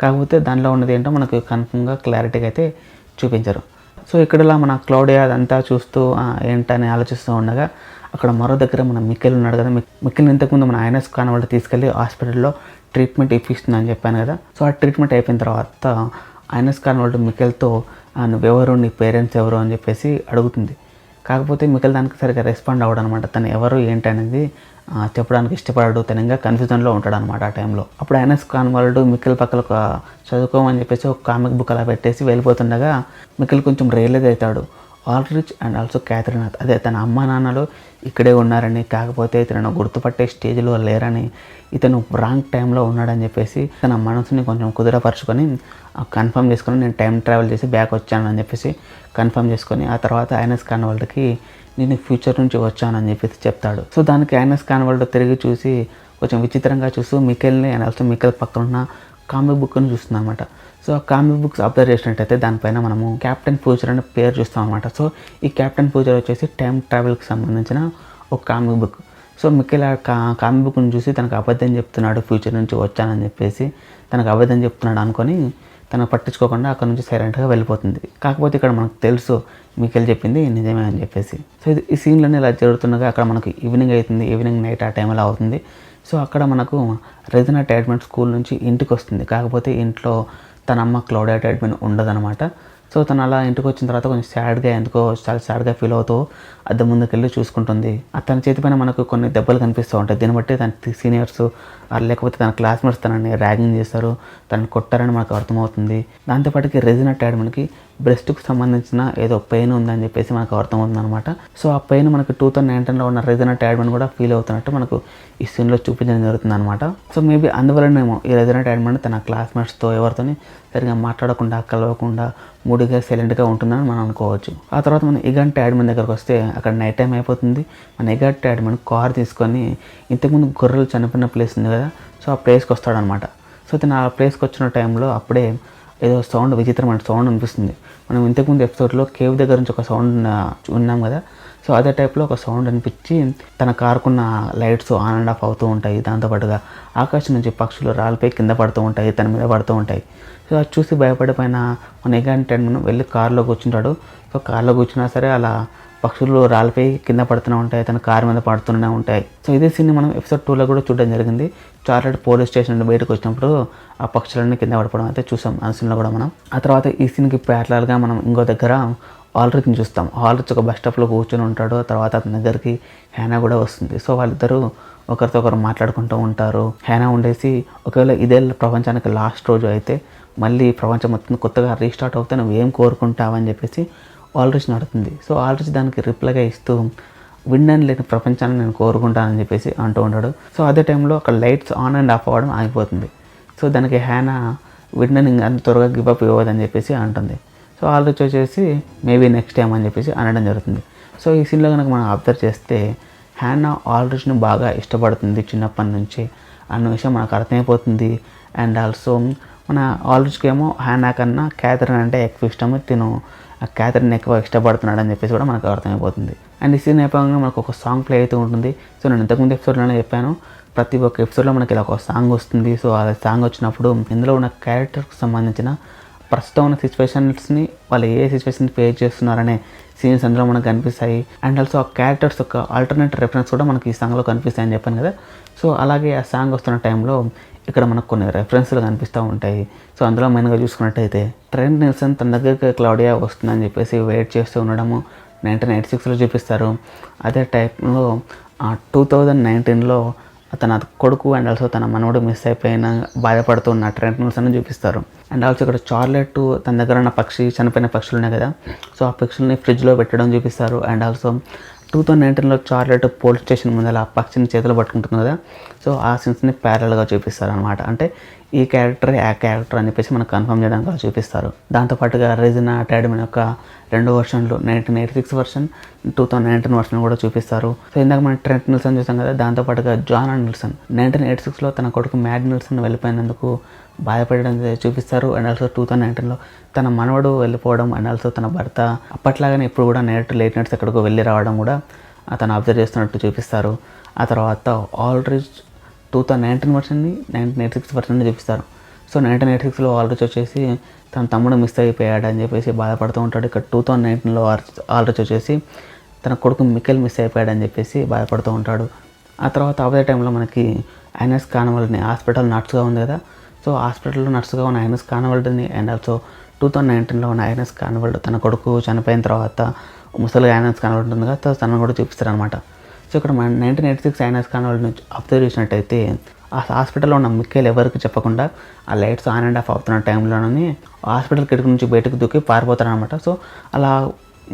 కాకపోతే దాంట్లో ఉన్నది ఏంటో మనకు కన్ఫర్మ్గా క్లారిటీగా అయితే చూపించరు. సో ఇక్కడలా మన క్లౌడియా అదంతా చూస్తూ ఏంటని ఆలోచిస్తూ ఉండగా అక్కడ మరో దగ్గర మన మిక్కెల్ ఉన్నాడు కదా, మిక్కెల్ ఇంతకుముందు మన ఐనస్ ఖాన్ వాళ్ళు తీసుకెళ్ళి హాస్పిటల్లో ట్రీట్మెంట్ ఇప్పిస్తుందని చెప్పాను కదా. సో ఆ ట్రీట్మెంట్ అయిపోయిన తర్వాత ఐనస్ ఖాన్ వాళ్ళు మికెల్తో నువ్వెవరు, నీ పేరెంట్స్ ఎవరు అని చెప్పేసి అడుగుతుంది. కాకపోతే మికెల్ దానికి సరిగ్గా రెస్పాండ్ అవ్వడం అనమాట. తను ఎవరు ఏంటి అనేది చెప్పడానికి ఇష్టపడాడు, తను ఇంకా కన్ఫ్యూజన్లో ఉంటాడు అనమాట ఆ టైంలో. అప్పుడు ఐనస్ ఖాన్ వాళ్ళు మికెల్ పక్కన చదువుకోమని చెప్పేసి ఒక కామిక్ బుక్ అలా పెట్టేసి వెళ్ళిపోతుండగా మికెల్ కొంచెం రియలైజ్ అవుతాడు, ఆల్డ్రిచ్ అండ్ ఆల్సో క్యాథరిన్ అదే తన అమ్మ నాన్నలు ఇక్కడే ఉన్నారని, కాకపోతే ఇతను గుర్తుపట్టే స్టేజ్లో లేరని, ఇతను రాంగ్ టైంలో ఉన్నాడని చెప్పేసి తన మనసుని కొంచెం కుదురపరుచుకొని కన్ఫర్మ్ చేసుకొని నేను టైం ట్రావెల్ చేసి బ్యాక్ వచ్చానని చెప్పేసి కన్ఫర్మ్ చేసుకొని ఆ తర్వాత ఐనస్ కాన్వాల్డ్కి నేను ఫ్యూచర్ నుంచి వచ్చానని చెప్పేసి చెప్తాడు. సో దానికి ఐనస్ కాన్వాల్డ్ తిరిగి చూసి కొంచెం విచిత్రంగా చూస్తూ మికెల్ని అండ్ ఆల్సో మికెల్ పక్కన ఉన్న కామిక్ బుక్ని చూస్తుంది అనమాట. సో ఆ కామిక్ బుక్స్ అబ్జర్వ్ చేసినట్టయితే దానిపైన మనము క్యాప్టెన్ ఫ్యూచర్ అనే పేరు చూస్తాం అనమాట. సో ఈ క్యాప్టెన్ ఫ్యూచర్ వచ్చేసి టైం ట్రావెల్కి సంబంధించిన ఒక కామిక్ బుక్. సో మికెల్ ఆ కామిక్ బుక్ని చూసి తనకు అబద్ధం చెప్తున్నాడు, ఫ్యూచర్ నుంచి వచ్చానని చెప్పేసి తనకు అబద్ధం చెప్తున్నాడు అనుకొని తను పట్టించుకోకుండా అక్కడ నుంచి సైలెంట్గా వెళ్ళిపోతుంది. కాకపోతే ఇక్కడ మనకు తెలుసు మికెల్ చెప్పింది నిజమే అని చెప్పేసి. సో ఈ సీన్లన్నీ ఇలా జరుగుతుండగా అక్కడ మనకు ఈవినింగ్ అవుతుంది, ఈవినింగ్ నైట్ ఆ టైంలో అవుతుంది. సో అక్కడ మనకు రెజినా టైడ్మన్ స్కూల్ నుంచి ఇంటికి వస్తుంది. కాకపోతే ఇంట్లో తన అమ్మ క్లౌడియా టైడ్మన్ ఉండదన్నమాట. సో తను అలా ఇంటికి వచ్చిన తర్వాత కొంచెం సాడ్గా ఎందుకో చాలా సాడ్గా ఫీల్ అవుతూ అద్దం ముందుకు వెళ్ళి చూసుకుంటుంది. తన చేతిపైన మనకు కొన్ని దెబ్బలు కనిపిస్తూ ఉంటాయి. దీన్ని బట్టి తన సీనియర్స్ లేకపోతే తన క్లాస్మేట్స్ తనని ర్యాగింగ్ చేస్తారు, తనని కొట్టారని మనకు అర్థమవుతుంది. దాంతోపాటుకి రెజినా టైడ్మన్కి బ్రెస్ట్కి సంబంధించిన ఏదో పెయిన్ ఉందని చెప్పేసి మనకు అర్థమవుతుంది అనమాట. సో ఆ పెయిన్ మనకు 2019లో ఉన్న రెజినా టైడ్మన్ కూడా ఫీల్ అవుతున్నట్టు మనకు ఈ సీన్లో చూపించడం జరుగుతుంది అనమాట. సో మేబీ అందువల్లనేమో ఈ రెజినా టైడ్మన్ తన క్లాస్మేట్స్తో ఎవరితోని సరిగా మాట్లాడకుండా కలవకుండా మూడిగా సైలెంట్గా ఉంటుందని మనం అనుకోవచ్చు. ఆ తర్వాత మనం ఇగాన్ టైడ్మన్ దగ్గరకు వస్తే అక్కడ నైట్ టైం అయిపోతుంది. మన ఇగాన్ టైడ్మన్ కార్ తీసుకొని ఇంతకుముందు గొర్రెలు చనిపోయిన ప్లేస్ ఉంది కదా, సో ఆ ప్లేస్కి వస్తాడనమాట. సో తను ఆ ప్లేస్కి వచ్చిన టైంలో అప్పుడే ఏదో సౌండ్, విచిత్రమైన సౌండ్ అనిపిస్తుంది. మనం ఇంతకుముందు ఎపిసోడ్లో కేవ్ దగ్గర నుంచి ఒక సౌండ్ ఉన్నాం కదా, సో అదే టైప్లో ఒక సౌండ్ అనిపించి తన కారుకున్న లైట్స్ ఆన్ అండ్ ఆఫ్ అవుతూ ఉంటాయి. దాంతోపాటుగా ఆకాశం నుంచి పక్షులు రాళ్ళపై కింద పడుతూ ఉంటాయి, తన మీద పడుతూ ఉంటాయి. సో అది చూసి భయపడిపోయిన మన ఇగాన్ టైడ్మన్ వెళ్ళి కారులో కూర్చుంటాడు. సో కారులో కూర్చున్నా సరే అలా పక్షులు రాళ్ళపై కింద పడుతూనే ఉంటాయి, తన కారు మీద పడుతూనే ఉంటాయి. సో ఇదే సీన్ని మనం ఎపిసోడ్ 2లో కూడా చూడడం జరిగింది. చార్లెట్ పోలీస్ స్టేషన్ నుండి బయటకు వచ్చినప్పుడు ఆ పక్షులన్నీ కింద పడిపోవడం అయితే చూసాం ఆ సీన్లో కూడా మనం. ఆ తర్వాత ఈ సీన్కి ప్యారలల్గా మనం ఇంకో దగ్గర ఆల్రిచ్ని చూస్తాం. ఆల్రిచ్ ఒక బస్ స్టాప్లో కూర్చొని ఉంటాడు. ఆ తర్వాత అతని దగ్గరికి హ్యానా కూడా వస్తుంది. సో వాళ్ళిద్దరూ ఒకరితో ఒకరు మాట్లాడుకుంటూ ఉంటారు. హ్యానా ఉండేసి ఒకవేళ ఇదే ప్రపంచానికి లాస్ట్ రోజు అయితే మళ్ళీ ప్రపంచం మొత్తం కొత్తగా రీస్టార్ట్ అవుతే నువ్వు ఏం కోరుకుంటావని చెప్పేసి ఆల్రిచ్ నడుతుంది. సో ఆల్రిచ్ దానికి రిప్లైగా ఇస్తూ విండని లేని ప్రపంచాన్ని నేను కోరుకుంటానని చెప్పేసి అంటూ ఉంటాడు. సో అదే టైంలో అక్కడ లైట్స్ ఆన్ అండ్ ఆఫ్ అవ్వడం ఆగిపోతుంది. సో దానికి హ్యానా విండని అంత త్వరగా గివప్ ఇవ్వదని చెప్పేసి అంటుంది. సో ఆల్రిచ్ వచ్చేసి మేబీ నెక్స్ట్ టైం అని చెప్పేసి అనడం జరుగుతుంది. సో ఈ సీన్లో కనుక మనం అబ్జర్వ్ చేస్తే హ్యానా ఆల్రిచ్ని బాగా ఇష్టపడుతుంది చిన్నప్పటి నుంచి అన్న విషయం మనకు అర్థమైపోతుంది. అండ్ ఆల్సో మన ఆల్రిచ్కి ఏమో హ్యానా కన్నా క్యాథరిన్ అంటే ఎక్కువ ఇష్టము, తిను ఆ క్యాథరిన్ ఎక్కువ ఇష్టపడుతున్నాడు అని చెప్పేసి కూడా మనకు అర్థమైపోతుంది. అండ్ ఈ సీన్ అయిపోగానే మనకు ఒక సాంగ్ ప్లే అయితే ఉంటుంది. సో నేను ఇంతకుముందు ఎపిసోడ్లోనే చెప్పాను, ప్రతి ఒక్క ఎపిసోడ్లో మనకి ఇలా ఒక సాంగ్ వస్తుంది. సో ఆ సాంగ్ వచ్చినప్పుడు ఇందులో ఉన్న క్యారెక్టర్కి సంబంధించిన ప్రస్తుతం ఉన్న సిచ్యువేషన్స్ని వాళ్ళు ఏ సిచ్యువేషన్ ఫేస్ చేస్తున్నారనే సీన్స్ అందులో మనకు కనిపిస్తాయి. అండ్ ఆల్సో ఆ క్యారెక్టర్స్ యొక్క ఆల్టర్నేట్ రెఫరెన్స్ కూడా మనకి ఈ సాంగ్లో కనిపిస్తాయి అని చెప్పాను కదా. సో అలాగే ఆ సాంగ్ వస్తున్న టైంలో ఇక్కడ మనకు కొన్ని రెఫరెన్స్లు కనిపిస్తూ ఉంటాయి. సో అందులో మెయిన్గా చూసుకున్నట్టయితే ట్రెంట్ నిల్సన్ తన దగ్గరికి క్లౌడియా వస్తుందని చెప్పేసి వెయిట్ చేస్తూ ఉండడము 1986లో చూపిస్తారు. అదే టైంలో 2019లో తన కొడుకు అండ్ ఆల్సో తన మనవడు మిస్ అయిపోయిన బాధపడుతున్న ట్రెంట్ నిల్సన్ చూపిస్తారు. అండ్ ఆల్సో ఇక్కడ చార్లెట్ తన దగ్గర ఉన్న చనిపోయిన పక్షులు ఉన్నాయి కదా, సో ఆ పక్షుల్ని ఫ్రిడ్జ్లో పెట్టడం చూపిస్తారు. అండ్ ఆల్సో 2019లో చార్లెట్ పోలీస్ స్టేషన్ ముందర ఆ పక్షిని చేతిలో పట్టుకుంటుంది కదా, సో ఆ సీన్స్ని ప్యారల్గా చూపిస్తారు అనమాట. అంటే ఈ క్యారెక్టర్ ఆ క్యారెక్టర్ అని చెప్పేసి మనకు కన్ఫర్మ్ చేయడానికి అలా చూపిస్తారు. దాంతోపాటుగా రెజినా టైడ్మన్ యొక్క 2 వర్షన్లు 1986 వర్షన్ 2019 వర్షన్ కూడా చూపిస్తారు. సో ఇందాక మనం ట్రెంట్ నిల్సన్ చూసాం కదా, దాంతోపాటుగా జాన్ నిల్సన్ 1986లో తన కొడుకు మ్యాడ్ నిల్సన్ వెళ్ళిపోయినందుకు బాధపడడం చూపిస్తారు. అండ్ ఆల్సో 2019లో తన మనవడు వెళ్ళిపోవడం అండ్ ఆల్సో తన భర్త అప్పట్లాగానే ఇప్పుడు కూడా లేట్ నైట్స్ ఎక్కడికో వెళ్ళి రావడం కూడా అతను అబ్జర్వ్ చేస్తున్నట్టు చూపిస్తారు. ఆ తర్వాత ఆల్రిచ్ 2019 వర్షన్ని 1986 వర్షన్ని చూపిస్తారు. సో 1986లో ఆల్రిచ్ వచ్చేసి తన తమ్ముడు మిస్ అయిపోయాడు అని చెప్పేసి బాధపడుతూ ఉంటాడు. ఇక్కడ 2019లో ఆల్రిచ్ వచ్చేసి తన కొడుకు మికెల్ మిస్ అయిపోయాడు అని చెప్పేసి బాధపడుతూ ఉంటాడు. ఆ తర్వాత అదే టైంలో మనకి ఐనస్ కాన్వాల్డ్ని హాస్పిటల్ నర్స్గా ఉంది కదా, సో హాస్పిటల్లో నర్సుగా ఉన్న ఐనస్ కాన్వాల్డ్ని అండ్ ఆల్సో 2019లో ఉన్న ఐనస్ కాన్వాల్డ్ తన కొడుకు చనిపోయిన తర్వాత ముసలిగా ఐనస్ కాన్వాల్డ్ ఉంటుంది కదా, తనను కూడా చూపిస్తారు అనమాట. సో ఇక్కడ మన 1986 ఐనస్ కాన్వాల్డ్ని అబ్జర్వ్ చేసినట్టయితే ఆ హాస్పిటల్లో ఉన్న మిక్కేలు ఎవరికి చెప్పకుండా ఆ లైట్స్ ఆన్ అండ్ ఆఫ్ అవుతున్న టైంలోనే హాస్పిటల్ కిటికీ నుంచి బయటకు దూకి పారిపోతారనమాట. సో అలా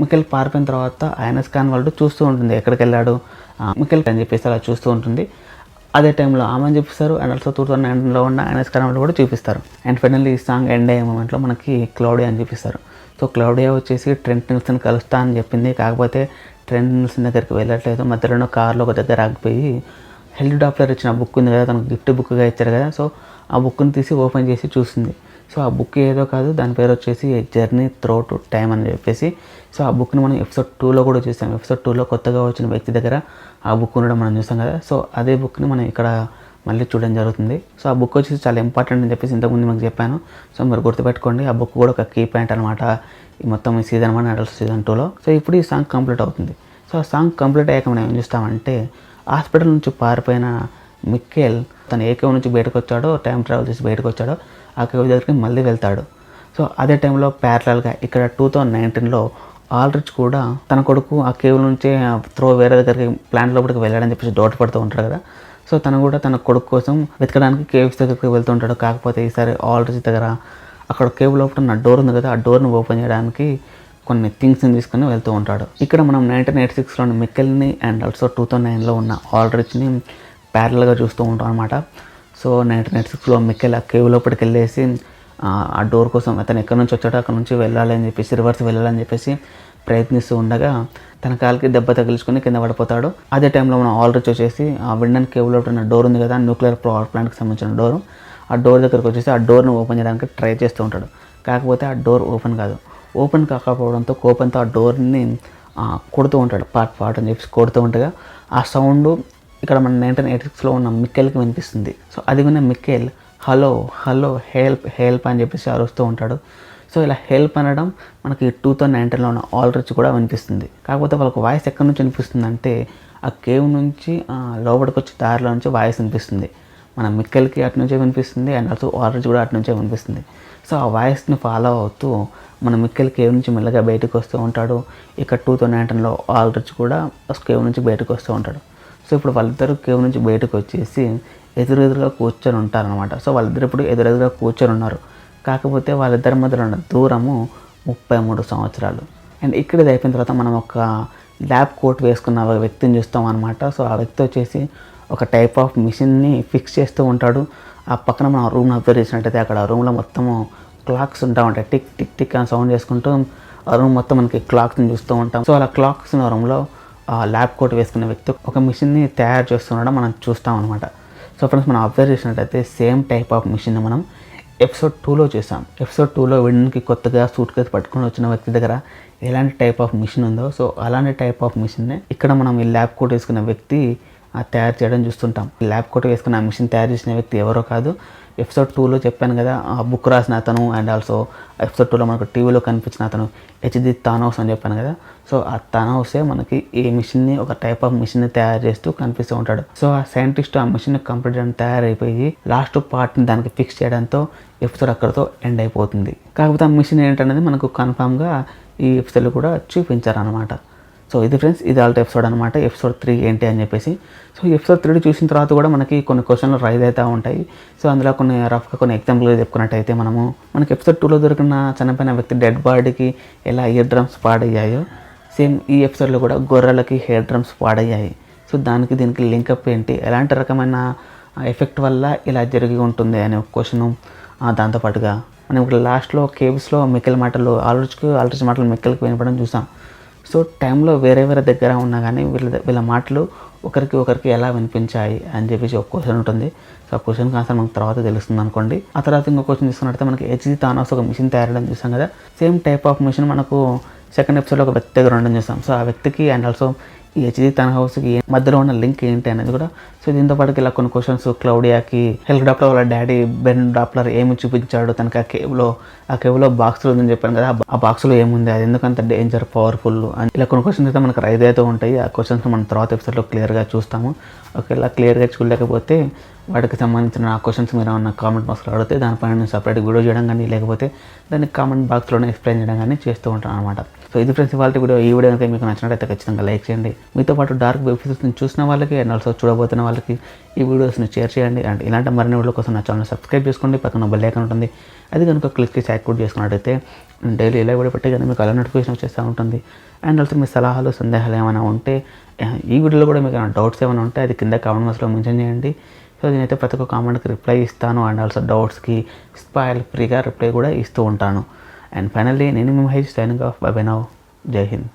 మికెల్ పారిపోయిన తర్వాత ఐనస్ ఖాన్ వాళ్ళు చూస్తూ ఉంటుంది, ఎక్కడికి వెళ్ళాడు మికెల్ అని చెప్పేసి అలా చూస్తూ ఉంటుంది. అదే టైంలో ఆమె చూపిస్తారు అండ్ ఆల్సో 2019లో ఉన్న ఐనస్ ఖాన్ వాళ్ళు కూడా చూపిస్తారు. అండ్ ఫైనల్లీ ఈ సాంగ్ ఎండ్ అయ్యే మూమెంట్లో మనకి క్లౌడియా అని చూపిస్తారు. సో క్లౌడియా వచ్చేసి ట్రెంట్ నిల్సన్ కలుస్తా అని చెప్పింది, కాకపోతే ట్రెంట్ నిల్సన్ దగ్గరికి వెళ్ళట్లేదు. మధ్యలో కార్లో ఒక దగ్గర ఆగిపోయి హెల్త్ డాప్లర్ ఇచ్చిన బుక్ ఉంది కదా, తనకు గిఫ్ట్ బుక్గా ఇచ్చారు కదా, సో ఆ బుక్ని తీసి ఓపెన్ చేసి చూస్తుంది. సో ఆ బుక్ ఏదో కాదు, దాని పేరు వచ్చేసి జర్నీ త్రూ టు టైమ్ అని చెప్పేసి. సో ఆ బుక్ని మనం ఎపిసోడ్ 2లో కూడా చూసాం. ఎపిసోడ్ 2లో కొత్తగా వచ్చిన వ్యక్తి దగ్గర ఆ బుక్ ఉండడం మనం చూసాం కదా. సో అదే బుక్ని మనం ఇక్కడ మళ్ళీ చూడడం జరుగుతుంది. సో ఆ బుక్ వచ్చేసి చాలా ఇంపార్టెంట్ అని చెప్పేసి ఇంతకుముందు మీకు చెప్పాను. సో మీరు గుర్తుపెట్టుకోండి, ఆ బుక్ కూడా ఒక కీ పాయింట్ అనమాట ఈ మొత్తం ఈ సీజన్ 1 అండ్ సీజన్ 2లో. సో ఇప్పుడు ఈ సాంగ్ కంప్లీట్ అవుతుంది. సో ఆ సాంగ్ కంప్లీట్ అయ్యాక మనం ఏం చూస్తామంటే హాస్పిటల్ నుంచి పారిపోయిన మిక్కేల్ తను ఏ కేవ్ నుంచి బయటకు వచ్చాడో, టైం ట్రావెల్ చేసి బయటకు వచ్చాడో ఆ కేవ్ దగ్గరికి మళ్ళీ వెళ్తాడు. సో అదే టైంలో ప్యారలల్గా ఇక్కడ 2019లో ఆల్రిచ్ కూడా తన కొడుకు ఆ కేవ్ నుంచి వేరే దగ్గరికి ప్లాంట్ లోపలికి వెళ్ళాడని చెప్పేసి డౌట్ పడుతూ ఉంటాడు కదా. సో తను కూడా తన కొడుకు కోసం వెతకడానికి కేవ్స్ దగ్గరికి వెళ్తూ ఉంటాడు. కాకపోతే ఈసారి ఆల్రిచ్ దగ్గర అక్కడ కేవ్ లోపల ఉన్న డోర్ ఉంది కదా, ఆ డోర్ని ఓపెన్ చేయడానికి కొన్ని థింగ్స్ని తీసుకొని వెళ్తూ ఉంటాడు. ఇక్కడ మనం 1986లోని మిక్కెల్ని అండ్ ఆల్సో 2009లో ఉన్న ఆల్రిచ్ని ప్యారల్గా చూస్తూ ఉంటాం అనమాట. సో 1986లో మిక్కెల్ ఆ కేవ్ లోపలికి వెళ్ళేసి ఆ డోర్ కోసం అతను ఎక్కడి నుంచి వచ్చాడో అక్కడ నుంచి వెళ్ళాలి అని చెప్పేసి రివర్స్ వెళ్ళాలని చెప్పేసి ప్రయత్నిస్తూ ఉండగా తన కాలికి దెబ్బ తగిలించుకొని కింద పడిపోతాడు. అదే టైంలో మనం ఆల్రెడీ వచ్చేసి ఆ విండన్ కేవ్ లోపల ఉన్న డోర్ ఉంది కదా, న్యూక్లియర్ పవర్ ప్లాంట్కి సంబంధించిన డోర్, ఆ డోర్ దగ్గరకు వచ్చేసి ఆ డోర్ని ఓపెన్ చేయడానికి ట్రై చేస్తూ ఉంటాడు. కాకపోతే ఆ డోర్ ఓపెన్ కాదు. ఓపెన్ కాకపోవడంతో కోపంతో ఆ డోర్ని కొడుతూ ఉంటాడు, పాట్ అని చెప్పేసి కొడుతూ ఉండగా ఆ సౌండ్ ఇక్కడ మన 1986లో ఉన్న మిక్కెల్కి వినిపిస్తుంది. సో అది విన్న మిక్కెల్ హలో హలో హెల్ప్ అని చెప్పేసి అరుస్తూ ఉంటాడు. సో ఇలా హెల్ప్ అనడం మనకి 2019లో ఉన్న ఆల్రిచ్ కూడా వినిపిస్తుంది. కాకపోతే వాళ్ళకి వాయిస్ ఎక్కడి నుంచి వినిపిస్తుంది అంటే ఆ కేవ్ నుంచి లోపలికి వచ్చే దారిలో నుంచి వాయిస్ వినిపిస్తుంది. మన మిక్కెల్కి అటు నుంచే వినిపిస్తుంది అండ్ ఆల్సో ఆల్రిచ్ కూడా అటు నుంచే వినిపిస్తుంది. సో ఆ వాయిస్ని ఫాలో అవుతూ మన మిక్కెల్ కేవ్ నుంచి మెల్లగా బయటకు వస్తూ ఉంటాడు. ఇక్కడ 2019లో ఆల్రిచ్ కూడా కేవ్ నుంచి బయటకు వస్తూ ఉంటాడు. సో ఇప్పుడు వాళ్ళిద్దరూ కేవ్ నుంచి బయటకు వచ్చేసి ఎదురెదురుగా కూర్చొని ఉంటారనమాట. సో వాళ్ళిద్దరు ఇప్పుడు ఎదురెదురుగా కూర్చొని ఉన్నారు. కాకపోతే వాళ్ళిద్దరి మధ్యలో ఉన్న దూరము 33 సంవత్సరాలు. అండ్ ఇక్కడ ఇది అయిపోయిన తర్వాత మనం ఒక ల్యాబ్ కోట్ వేసుకున్న వ్యక్తిని చూస్తాం అనమాట. సో ఆ వ్యక్తి వచ్చేసి ఒక టైప్ ఆఫ్ మిషన్ని ఫిక్స్ చేస్తూ ఉంటాడు. ఆ పక్కన మనం రూమ్ని అబ్జర్వ్ చేసినట్టయితే అక్కడ రూమ్లో మొత్తము క్లాక్స్ ఉంటా ఉంటాయి, టిక్ టిక్ టిక్ అని సౌండ్ చేసుకుంటూ ఆ రూమ్ మొత్తం మనకి క్లాక్స్ని చూస్తూ ఉంటాం. సో అలా క్లాక్స్ ఉన్న రూమ్లో ఆ ల్యాబ్ కోట్ వేసుకున్న వ్యక్తి ఒక మిషన్ని తయారు చేస్తుండడం మనం చూస్తాం అనమాట. సో ఫ్రెండ్స్ మనం అబ్జర్వ్ చేసినట్టయితే సేమ్ టైప్ ఆఫ్ మిషన్ని మనం ఎపిసోడ్ 2లో చూసాం. ఎపిసోడ్ 2లో విడన్కి కొత్తగా సూట్ కేసు పట్టుకొని వచ్చిన వ్యక్తి దగ్గర ఎలాంటి టైప్ ఆఫ్ మిషన్ ఉందో, సో అలాంటి టైప్ ఆఫ్ మిషన్నే ఇక్కడ మనం ఈ ల్యాబ్ కోట్ వేసుకున్న వ్యక్తి తయారు చేయడం చూస్తుంటాం. ల్యాబ్ కోట్ వేసుకున్న ఆ మిషన్ తయారు చేసిన వ్యక్తి ఎవరో కాదు, ఎపిసోడ్ 2లో చెప్పాను కదా ఆ బుక్ రాసిన అతను అండ్ ఆల్సో ఎపిసోడ్ 2లో మనకు టీవీలో కనిపించిన అతను హెచ్డి థానోస్ అని చెప్పాను కదా. సో ఆ థానోసే మనకి ఈ మిషన్ని ఒక టైప్ ఆఫ్ మిషన్ని తయారు చేస్తూ కనిపిస్తూ ఉంటాడు. సో ఆ సైంటిస్ట్ ఆ మిషన్ కంప్లీట్ చేయడం తయారైపోయి లాస్ట్ పార్ట్ని దానికి ఫిక్స్ చేయడంతో ఎపిసోడ్ అక్కడితో ఎండ్ అయిపోతుంది. కాకపోతే ఆ మిషన్ ఏంటనేది మనకు కన్ఫామ్గా ఈ ఎపిసోడ్లో కూడా చూపించారనమాట. సో ఇది ఫ్రెండ్స్, ఇది ఆల్ట్ ఎపిసోడ్ అనమాట. ఎపిసోడ్ 3 ఏంటి అని చెప్పేసి. సో ఎపిసోడ్ 3 చూసిన తర్వాత కూడా మనకి కొన్ని క్వశ్చన్లు రైజ్ అవుతూ ఉంటాయి. సో అందులో కొన్ని రఫ్గా కొన్ని ఎగ్జాంపుల్గా చెప్పుకున్నట్టయితే మనకి ఎపిసోడ్ 2లో దొరికిన చనిపోయిన వ్యక్తి డెడ్ బాడీకి ఎలా ఇయర్ డ్రమ్స్ పాడయ్యాయో సేమ్ ఈ ఎపిసోడ్లో కూడా గొర్రెలకి హెయిర్ డ్రమ్స్ పాడయ్యాయి. సో దీనికి లింకప్ ఏంటి, ఎలాంటి రకమైన ఎఫెక్ట్ వల్ల ఇలా జరిగి ఉంటుంది అనే క్వశ్చను. దాంతోపాటుగా మనం ఇప్పుడు లాస్ట్లో కేవ్స్లో మిక్కెల్ మాటలు ఆల్రిచ్ మాటలు మిక్కెల్కి వినపడం చూసాం. సో టైంలో వేరే దగ్గర ఉన్నా కానీ వీళ్ళ మాటలు ఒకరికి ఎలా వినిపించాయి అని చెప్పేసి ఒక క్వశ్చన్ ఉంటుంది. సో ఆ క్వశ్చన్కి ఆన్సర్ మనకు తర్వాత తెలుస్తుంది అనుకోండి. ఆ తర్వాత ఇంకో క్వశ్చన్ తీసుకున్నట్టయితే మనకి హెచ్డి థానోస్ ఒక మిషన్ తయారడం చూసాం కదా. సేమ్ టైప్ ఆఫ్ మిషన్ మనకు సెకండ్ ఎపిసోడ్లో ఒక వ్యక్తి దగ్గర ఉండడం చూసాం. సో ఆ వ్యక్తికి అండ్ ఆల్సో ఈ హెచ్డి థానోస్కి మధ్యలో ఉన్న లింక్ ఏంటి అనేది కూడా. సో దీంతో పాటుకి ఇలా కొన్ని క్వశ్చన్స్, క్లౌడియాకి హెల్త్ డాప్లర్ వాళ్ళ డాడీ బెన్ డాప్లర్ ఏమి చూపించాడు తనకి ఆ కేవ్లో బాక్స్లో ఉందని చెప్పాను కదా, ఆ బాక్స్లో ఏముంది, అది ఎందుకంత డేంజర్ పవర్ఫుల్ అని ఇలా కొన్ని క్వశ్చన్స్ అయితే మనకు రైజ్ అవుతూ ఉంటాయి. ఆ క్వశ్చన్స్ మనం తర్వాత ఎపిసోడ్లో క్లియర్గా చూస్తాము. ఒకవేళ క్లియర్గా చూడలేకపోతే వాటికి సంబంధించిన ఆ క్వశ్చన్స్ మీరు ఏమన్నా కామెంట్ బాక్స్లో అడిగితే దానిపైన నేను సపరేట్ వీడియో చేయడం కానీ లేకపోతే దాన్ని కామెంట్ బాక్స్లోనే ఎక్స్ప్లెయిన్ చేయడం కానీ చేస్తూ ఉంటాను అనమాట. సో ఇది ఫ్రెండ్స్ ఇవాళ వీడియో. ఈ వీడియో కనుక మీకు నచ్చినట్లయితే ఖచ్చితంగా లైక్ చేయండి. మీతో పాటు డార్క్ వెబ్ సిరీస్ని చూసిన వాళ్ళకి అండ్ ఆల్సో చూడబోతున్న వాళ్ళకి ఈ వీడియోస్ని షేర్ చేయండి. అండ్ ఇలాంటి మరిన్ని వీడియో కోసం నా ఛానల్ సబ్స్క్రైబ్ చేసుకోండి. పక్కన బెల్ ఐకాన్ ఉంటుంది, అది కనుక క్లిక్ చేసి యాక్టివేట్ చేసుకున్నట్టయితే డైలీ ఇలా వీడియో పెట్టే కానీ మీకు అలా నోటిఫికేషన్ వచ్చేస్తూ ఉంటుంది. అండ్ ఆల్సో మీ సలహాలు సందేహాలు ఏమైనా ఉంటే ఈ వీడియోలో కూడా మీకు ఏమైనా డౌట్స్ ఏమైనా ఉంటే అది కింద కామెంట్ బాక్స్లో మెన్షన్ చేయండి. సో నేనైతే ప్రతి ఒక్క కామెంట్కి రిప్లై ఇస్తాను. అండ్ ఆల్సో డౌట్స్కి స్పాయిల్ ఫ్రీగా రిప్లై కూడా ఇస్తూ ఉంటాను. అండ్ ఫైనల్లీ నేను మీ Mahesh signing off. Bye bye now. జై హింద్.